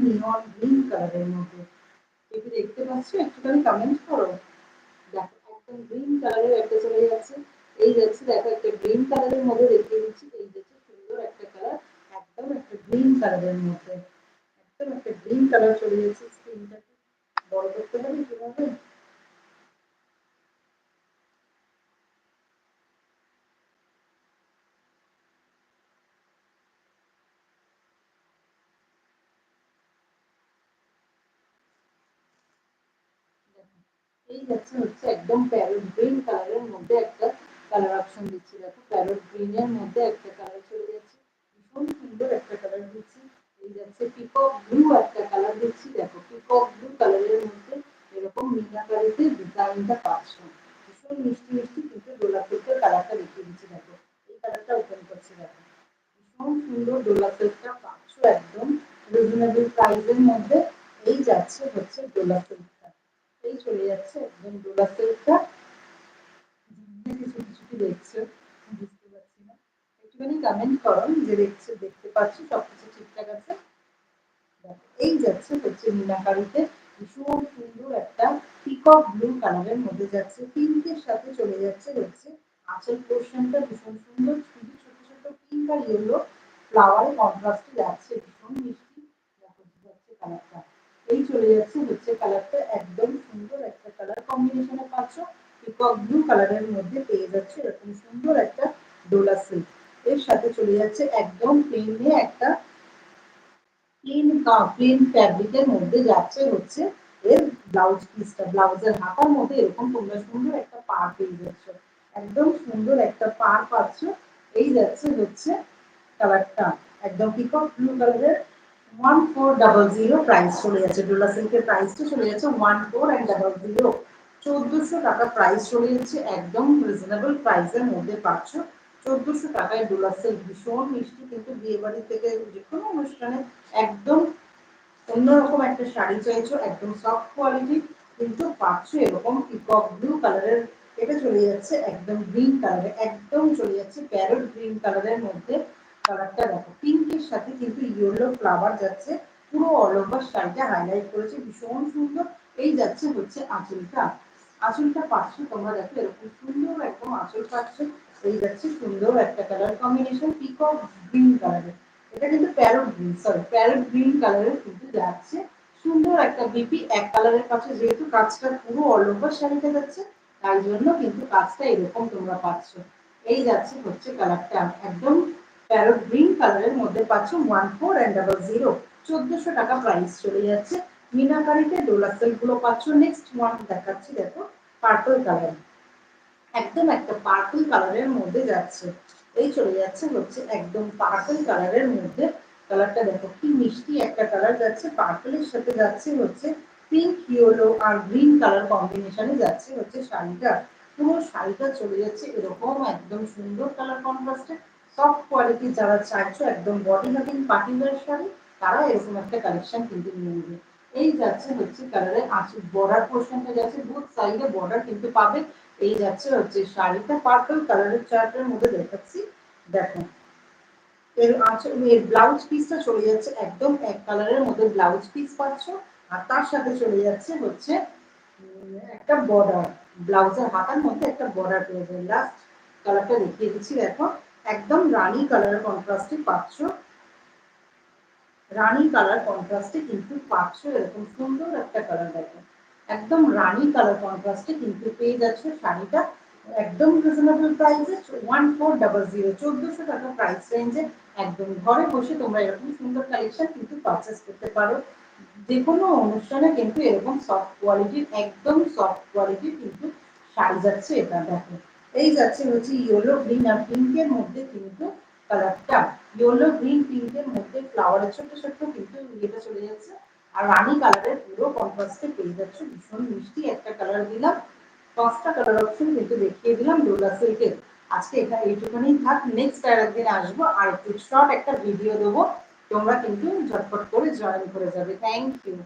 নিয়ন green কালারের মধ্যে। কেউ কি দেখতে পাচ্ছ? একটুখানি কমেন্ট করো। দেখো একদম গ্রিন কালারের একটা চলে যাচ্ছে। এই যাচ্ছে দেখো একটা গ্রিন কালারের মধ্যে দেখিয়ে দিচ্ছি। এই যাচ্ছে সুন্দর একটা কালার, একদম একটা গ্রিন কালারের মধ্যে। একদম একটা গ্রিন কালার চলে যাচ্ছে। স্ক্রিনটাকে বড় করতে হবে কিভাবে? এই যাচ্ছে হচ্ছে একদম প্যারট গ্রিন কালারের মধ্যে একটা কালার অপশন দিচ্ছি। দেখো প্যারট গ্রিন এর মধ্যে একটা কালার চলে যাচ্ছে, ভীষণ সুন্দর একটা কালার দিচ্ছি। এই যাচ্ছে পিকক ব্লু একটা কালার দিচ্ছি। দেখো পিকক ব্লু কালারের মধ্যে এরকম মিনাকারিতে ডিজাইনটা পাচ্ছ, ভীষণ মিষ্টি মিষ্টি কিন্তু গোলাপ ফুলের কালারটা দেখিয়ে দিচ্ছি। দেখো এই কালারটা ওপেন করছি। দেখো ভীষণ সুন্দর গোলাপ ফুলটা পাচ্ছ একদম রিজনেবল প্রাইসের মধ্যে। এই যাচ্ছে হচ্ছে গোলাপ ফুলটা, এই চলে যাচ্ছে একদম গোলাপ ফুলটা। কিছু কিছু কি দেখছো বুঝতে পারছি না, একটুখানি কমেন্ট করো যে দেখছো, দেখতে পাচ্ছি সবকিছু ঠিকঠাক আছে। এই যাচ্ছে হচ্ছে মিনাকারিতে ভীষণ সুন্দর একটা পিকক ব্লু কালারের মধ্যে যাচ্ছে, পিঙ্কের সাথে চলে যাচ্ছে হচ্ছে আঁচল পোর্শনটা ভীষণ সুন্দর, শুধু ছোট ছোট পিঙ্ক আর ইয়েলো ফ্লাওয়ারের কন্ট্রাস্টে যাচ্ছে, ভীষণ মিষ্টি। দেখো যাচ্ছে কালারটা, এই চলে যাচ্ছে হচ্ছে কালারটা একদম সুন্দর একটা কালার কম্বিনেশনে পাচ্ছ। পিকক ব্লু কালারের মধ্যে পেয়ে যাচ্ছে এরকম সুন্দর একটা ডোলা সিল্ক। এর সাথে চলে যাচ্ছে একদম প্লেনে একটা প্লেন ফ্যাব্রিকের মধ্যে যাচ্ছে হচ্ছে এর ব্লাউজ পিসটা, ব্লাউজের হাতার মধ্যে এরকম তোমরা সুন্দর একটা পার পেয়ে যাচ্ছ, একদম সুন্দর একটা পার পাচ্ছ। এই যাচ্ছে হচ্ছে কালারটা একদম পিকক ব্লু কালারের। 1400 প্রাইস চলে যাচ্ছে, ডোলা সিল্কের প্রাইসটা চলে যাচ্ছে 1400, 1400 টাকা প্রাইস চলে যাচ্ছে, একদম রিজনেবল প্রাইসের মধ্যে পাচ্ছ। 1400 টাকায় ডোলা সিল্ক ভীষণ মিষ্টি, কিন্তু বিয়ে বাড়ি থেকে যে কোনো অনুষ্ঠানে একদম অন্যরকম একটা শাড়ি চাইছো, একদম সফট কোয়ালিটি কিন্তু পাচ্ছ এরকম পিকক ব্লু কালারের। এটা চলে যাচ্ছে একদম গ্রিন কালারে, একদম চলে যাচ্ছে প্যারট গ্রিন কালারের মধ্যে। কালারটা দেখো পিঙ্কের সাথে কিন্তু ইয়েলো ফ্লাওয়ার যাচ্ছে, পুরো অল ওভার শাড়িটা হাইলাইট করেছে, ভীষণ সুন্দর। এই যাচ্ছে হচ্ছে আঁচলটা, আঁচলটা পাচ্ছ তোমরা দেখো এরকম সুন্দর একদম আঁচল পাচ্ছ। এই যাচ্ছে সুন্দর একটা কালার কম্বিনেশন পিকক গ্রিন কালারের। এটা কিন্তু parrot green, sorry parrot green কালারের কিন্তু যাচ্ছে সুন্দর একটা বিপি এক কালারের কাছে, যেহেতু কাজটা পুরো অল ওভার শাড়িতে যাচ্ছে তাই জন্য কিন্তু কাজটা এরকম তোমরা পাচ্ছ। এই যাচ্ছে হচ্ছে কালারটা একদম প্যারট গ্রিন কালারের মধ্যে পাচ্ছ 1400, 1400 টাকা প্রাইস চলে যাচ্ছে। মিনাকারিতে ডোলা সেল গুলো পাচ্ছ। নেক্সট ওয়ান দেখাচ্ছি, দেখো পার্পল কালার, একদম একটা পার্পল কালারের মধ্যে যাচ্ছে। এই চলে যাচ্ছে হচ্ছে একদম পার্পল কালারের মধ্যে। কালারটা দেখো কি মিষ্টি একটা কালার যাচ্ছে, পার্পলের সাথে যাচ্ছে হচ্ছে পিঙ্ক ইয়েলো আর গ্রিন কালার কম্বিনেশনে যাচ্ছে হচ্ছে শাড়িটা। পুরো শাড়িটা চলে যাচ্ছে এরকম একদম সুন্দর কালার কন্ট্রাস্টে। সফট কোয়ালিটি যারা চাইছো একদম body loving party wear sari, তারা এরকম একটা কালেকশন কিন্তু নিয়ে নেবে। এই যাচ্ছে হচ্ছে কালারের আঁচল বর্ডার পোর্শনটা যাচ্ছে, বুথ সাইডে বর্ডার কিন্তু পাবে। এই যাচ্ছে হচ্ছে শাড়িটা পার্পল কালারের চার্টের মধ্যে দেখাচ্ছি। দেখো এর আঁচল এর ব্লাউজ পিসটা চলে যাচ্ছে একদম এক কালারের মধ্যে ব্লাউজ পিস পাচ্ছ, আর তার সাথে চলে যাচ্ছে হচ্ছে একটা বর্ডার, ব্লাউজের হাতার মধ্যে একটা বর্ডার পেয়ে যাবে। লাস্ট কালারটা দেখিয়ে দিচ্ছি, দেখো একদম রানী কালারের কন্ট্রাস্টে পাচ্ছ, রানী কালার কন্ট্রাস্টে কিন্তু পাচ্ছ এরকম সুন্দর একটা কালার। দেখো একদম রানী কালার কন্ট্রাস্টে কিন্তু পেয়ে যাচ্ছে শাড়িটা, একদম রিজনেবল প্রাইসে 1400, 1400 টাকা প্রাইস রেঞ্জে একদম ঘরে বসে তোমরা এরকম সুন্দর কালেকশন কিন্তু পারচেস করতে পারো। যে কোনো অনুষ্ঠানে কিন্তু এরকম সফট কোয়ালিটির, একদম সফট কোয়ালিটির কিন্তু শাড়ি যাচ্ছে। এটা দেখো এই যাচ্ছে হচ্ছে ইয়েলো গ্রিন আর পিঙ্কের মধ্যে কিন্তু কালারটা, ইয়েলো গ্রিন পিঙ্কের মধ্যে ফ্লাওয়ারের ছোট ছোট কিন্তু ইয়েটা চলে যাচ্ছে, আর রানী কালারের পুরো কন্ট্রাস্টে পেয়ে যাচ্ছে, ভীষণ মিষ্টি একটা কালার দিলাম। 5টা কালার অপশন কিন্তু দেখিয়ে দিলাম ডোলা সিল্কের। আজকে এটা এইটুকুনি থাক, নেক্সট আর একদিন আসবো আর একটু শর্ট একটা ভিডিও দেবো, তোমরা কিন্তু ঝটপট করে জয়েন করে যাবে। Thank you.